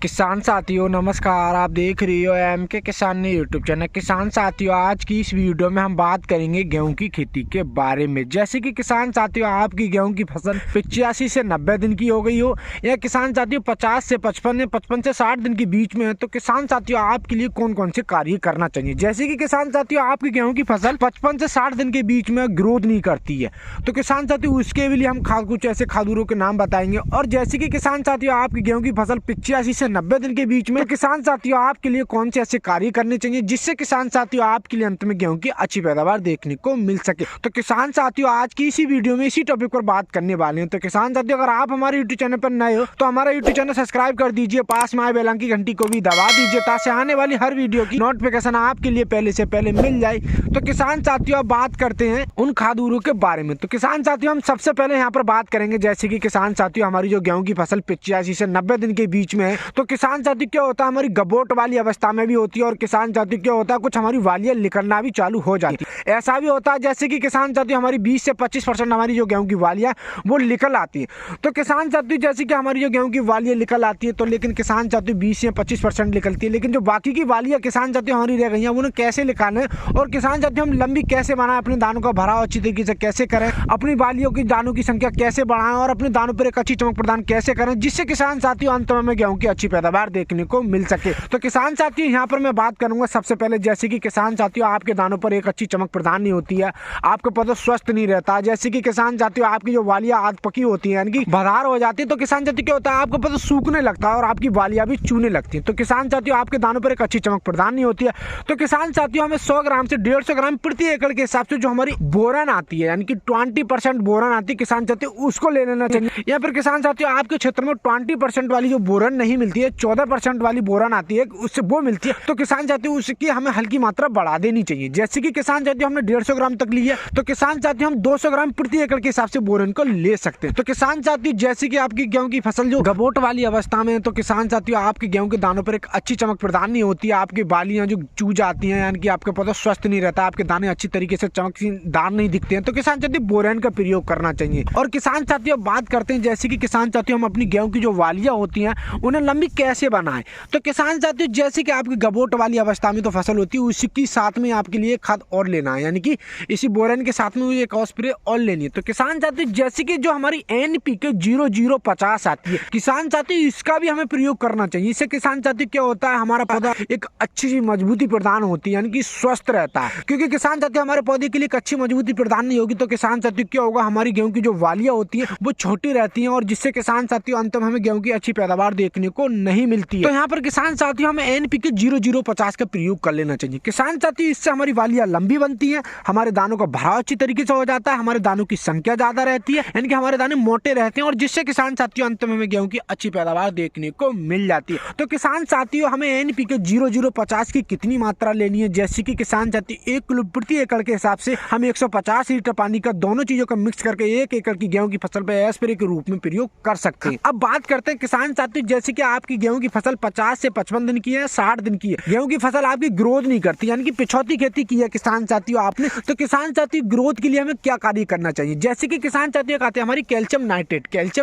किसान साथियों नमस्कार। आप देख रहे हो एम के किसान ने यूट्यूब चैनल। किसान साथियों, आज की इस वीडियो में हम बात करेंगे गेहूं की खेती के बारे में। जैसे कि किसान साथियों, आपकी गेहूं की फसल 85 से 90 दिन की हो गई हो या किसान साथियों 50 से 55 या 55 से 60 दिन के बीच में है, तो किसान साथियों आपके लिए कौन कौन से कार्य करना चाहिए। जैसे कि किसान साथियों, आपकी गेहूं की फसल 55 से 60 दिन के बीच में ग्रोथ नहीं करती है, तो किसान साथियों उसके लिए हम कुछ ऐसे खादूरों के नाम बताएंगे। और जैसे कि किसान साथियों, आपकी गेहूं की फसल 85 से 90 दिन के बीच में, तो किसान साथियों आपके लिए कौन से ऐसे कार्य करने चाहिए जिससे किसान साथियों आपके लिए अंत में गेहूं की अच्छी पैदावार देखने को मिल सके। तो किसान साथियों आज की इसी वीडियो में इसी टॉपिक पर बात करने वाले हैं। तो किसान साथियों, अगर आप हमारे यूट्यूब चैनल पर नए हो तो हमारा यूट्यूब चैनल सब्सक्राइब कर दीजिए, पास में आए बेल आइकन की घंटी को भी दबा दीजिए ताकि आने वाली हर वीडियो की नोटिफिकेशन आपके लिए पहले से पहले मिल जाए। तो किसान साथियों अब बात करते हैं उन खादूरों के बारे में। तो किसान साथियों हम सबसे पहले यहाँ पर बात करेंगे, जैसे कि किसान साथियों हमारी जो गेहूं की फसल 85 से 90 दिन के बीच में है, तो किसान साथियों क्या होता है, हमारी गबोट वाली अवस्था में भी होती है और किसान साथियों क्या होता है, कुछ हमारी वालियां निकलना भी चालू हो जाती है। ऐसा भी होता है जैसे कि किसान साथियों हमारी 20 से 25% हमारी जो गेहूं की वालियां वो निकल आती है। तो किसान साथियों जैसे कि हमारी जो गेहूं की वालियां निकल आती है, तो लेकिन किसान साथियों 20 से 25% निकलती है, लेकिन जो बाकी की वालियां किसान साथियों हमारी रह गई हैं उन्हें कैसे निकालें और किसान साथियों हम लंबी कैसे बनाएं, अपने दानों का भराव अच्छी तरीके से कैसे करें, अपनी वालियों की दानों की संख्या कैसे बढ़ाएं और अपने दानों पर एक अच्छी चमक प्रदान कैसे करें जिससे किसान साथियों अंत में गेहूं की अच्छी पैदावार देखने को मिल सके। तो किसान साथियों यहाँ पर मैं बात करूंगा सबसे पहले, जैसे कि किसान साथियों आपके दानों पर एक अच्छी चमक प्रदान नहीं होती है, आपका पौधा स्वस्थ नहीं रहता। जैसे कि किसान साथियों आपकी जो वालियां आध पकी होती है यानी कि भदार हो जाती है, तो किसान साथियों क्या होता है, आपका पौधा सूखने लगता है और आपकी वालियां भी चूने लगती है। तो किसान साथियों आपके दानों पर एक अच्छी चमक प्रदान नहीं होती है। तो किसान साथियों हमें 100 ग्राम से 150 ग्राम प्रति एकड़ के हिसाब से जो हमारी बोरन आती है यानी कि 20% बोरन आती है, किसान साथियों उसको ले लेना चाहिए। या फिर किसान साथियों आपके क्षेत्र में 20% वाली जो बोरन नहीं मिलती है, 14% वाली बोरन आती है उससे वो मिलती है, तो किसान साथियों उसकी हमें हल्की मात्रा बढ़ा देनी चाहिए। जैसे कि किसान साथियों हमने 150 ग्राम तक ली है, तो किसान साथियों हम 200 ग्राम प्रति एकड़ के हिसाब से बोरन को ले सकते हैं। तो किसान साथियों जैसे कि आपकी गेहूं की फसल जो गबोट वाली अवस्था में है, तो किसान साथियों आपके गेहूं के दानों पर एक अच्छी चमक प्रदान नहीं होती है, आपकी बालियां जो चूज जाती हैं यानी कि आपका पौधा स्वस्थ नहीं रहता, आपके दाने अच्छी तरीके से चमकदार नहीं दिखते हैं, तो किसान साथियों बोरन का प्रयोग करना चाहिए। और किसान साथियों बात करते हैं जैसे कि किसान साथियों हम अपनी गेहूं की जो वालियां होती हैं उन्हें लंबी कैसे बनाएं। तो किसान साथियों जैसे कि आपकी गबोट वाली अवस्था में तो फसल होती है, उसकी साथ में आपके लिए खाद और लेना है यानी कि इसी बोरन के साथ में एक और स्प्रे और लेनी है। तो किसान साथियों जैसे कि जो हमारी NPK 0050 आती है, किसान साथियों इसका भी हमें प्रयोग करना चाहिए। इससे किसान साथियों क्या होता है, हमारा पौधा एक अच्छी सी मजबूती प्रदान होती है यानी कि स्वस्थ रहता है। क्योंकि किसान साथियों हमारे पौधे के लिए एक अच्छी मजबूती प्रदान नहीं होगी तो किसान साथियों क्या होगा, हमारी गेहूं की जो वालियां होती है वो छोटी रहती है और जिससे किसान साथियों अंत में हमें गेहूं की अच्छी पैदावार देखने को नहीं मिलती है। तो यहाँ पर किसान साथियों हमें NPK 0050 का प्रयोग कर लेना चाहिए। किसान साथियों इससे हमारी वालियां लंबी बनती हैं, हमारे दानों का भराव अच्छी तरीके से हो जाता है, हमारे दानों की संख्या ज्यादा रहती है यानी कि हमारे दाने मोटे रहते हैं और जिससे किसान साथियों अंत में हमें गेहूं की अच्छी पैदावार देखने को मिल जाती है। तो किसान साथियों हमें NPK 0050 की कितनी मात्रा लेनी है, जैसे कि किसान साथियों 1 किलो प्रति एकड़ के हिसाब से हम 150 लीटर पानी का दोनों चीजों का मिक्स करके 1 एकड़ की गेहूं की फसल पे स्प्रे के रूप में प्रयोग कर सकते हैं। अब बात करते हैं किसान साथियों जैसे कि आपकी गेहूं की फसल 50 से 55 दिन की है, 60 दिन की है, गेहूं की फसल आपकी ग्रोथ नहीं करती यानी कि पिछौती खेती की है किसान साथियों आपने, तो किसान साथियों ग्रोथ के लिए हमें क्या कार्य करना चाहिए। जैसे कि किसान साथियों कहते हैं हमारी कैल्शियम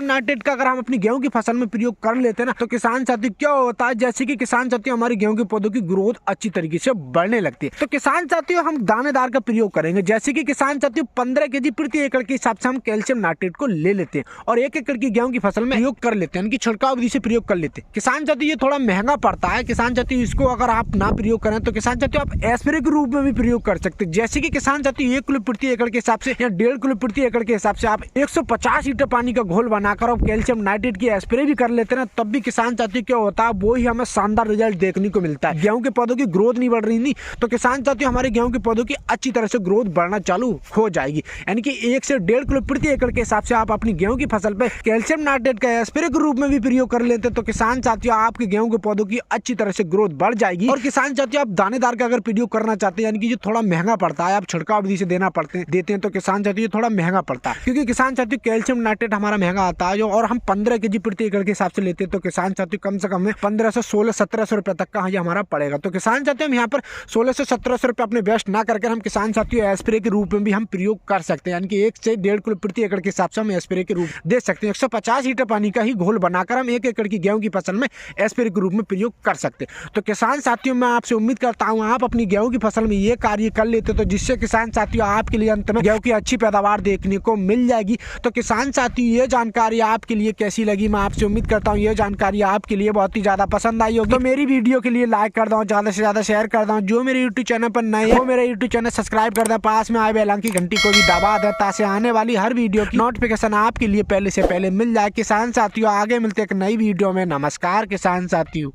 नाइट्रेट का अगर हम अपनी गेहूं की फसल में प्रयोग कर लेते हैं ना, तो किसान साथियों क्या होता है, जैसे कि किसान साथियों हमारे गेहूं के पौधों की ग्रोथ अच्छी तरीके से बढ़ने लगती है। तो किसान साथियों हम दानेदार का प्रयोग करेंगे, जैसे कि किसान साथियों 15 kg प्रति एकड़ के हिसाब से हम कैल्शियम नाइट्रेट को ले लेते हैं और 1 एकड़ की गेहूं की फसल में प्रयोग कर लेते हैं, यानी कि छिड़काव विधि से प्रयोग कर लेते हैं। किसान साथियों ये थोड़ा महंगा पड़ता है, किसान साथियों इसको अगर आप ना प्रयोग करें तो किसान साथियों आप स्प्रे के रूप में भी प्रयोग कर सकते हैं। जैसे कि किसान साथियों 1 किलो प्रति एकड़ के हिसाब से या 1.5 किलो प्रति एकड़ के हिसाब से आप 150 लीटर पानी का घोल बनाकर और कैल्शियम नाइट्रेट की स्प्रे भी कर लेते हैं, तब भी किसान साथियों क्या होता है, वो ही हमें शानदार रिजल्ट देखने को मिलता है। गेहूं के पौधों की ग्रोथ नहीं बढ़ रही नहीं, तो किसान साथियों हमारे गेहूं के पौधों की अच्छी तरह से ग्रोथ बढ़ना चालू हो जाएगी। यानी कि 1 से 1.5 किलो प्रति एकड़ के हिसाब से आप अपनी गेहूं की फसल पे कैल्शियम नाइट्रेट का स्प्रे के रूप में भी प्रयोग कर लेते हैं, तो किसान साथियों आपके गेहूं के पौधों की अच्छी तरह से ग्रोथ बढ़ जाएगी। और किसान साथियों आप दानेदार का अगर प्रयोग करना चाहते हैं यानी कि जो थोड़ा महंगा पड़ता है, आप छिड़काव विधि से देते हैं, तो किसान साथियों थोड़ा महंगा पड़ता है क्योंकि किसान साथियों कैल्शियम नाइट्रेट हमारा महंगा आता है जो, और हम 15 kg प्रति एकड़ के हिसाब से लेते हैं, तो किसान साथियों कम से कम 1500 1600-1700 रुपए तक का ये हमारा पड़ेगा। तो किसान साथियों हम यहाँ पर 1600 से 1700 रुपए अपने वेस्ट ना करके हम किसान साथियों स्प्रे के रूप में भी हम प्रयोग कर सकते हैं, यानी कि 1 से 1.5 किलो प्रति एकड़ के हिसाब से हम स्प्रे के रूप दे सकते हैं। 150 लीटर पानी का ही घोल बनाकर हम 1 एकड़ की गेहूं की फसल फसल में स्प्रे के रूप में प्रयोग कर सकते। तो किसान साथियों, मैं आपसे उम्मीद करता हूँ आप अपनी गेहूं की फसल में ये कार्य कर लेते तो जिससे किसान साथियों आपके लिए अंत में गेहूं की अच्छी पैदावार देखने को मिल जाएगी। तो किसान साथियों, ये जानकारी आपके लिए कैसी लगी? मैं आपसे उम्मीद करता हूँ ये जानकारी आपके लिए बहुत ही ज्यादा पसंद आई होगी। तो मेरी वीडियो के लिए लाइक कर दो, ज्यादा से ज्यादा शेयर कर दो। जो मेरे यूट्यूब चैनल पर नए हैं वो मेरा यूट्यूब चैनल सब्सक्राइब कर दे, पास में आए बेल की घंटी को भी दबा दे ताकि आने वाली हर वीडियो की नोटिफिकेशन आपके लिए पहले से पहले मिल जाए। किसान साथियों, आगे मिलते एक नई वीडियो में। नमस्कार किसान साथियों।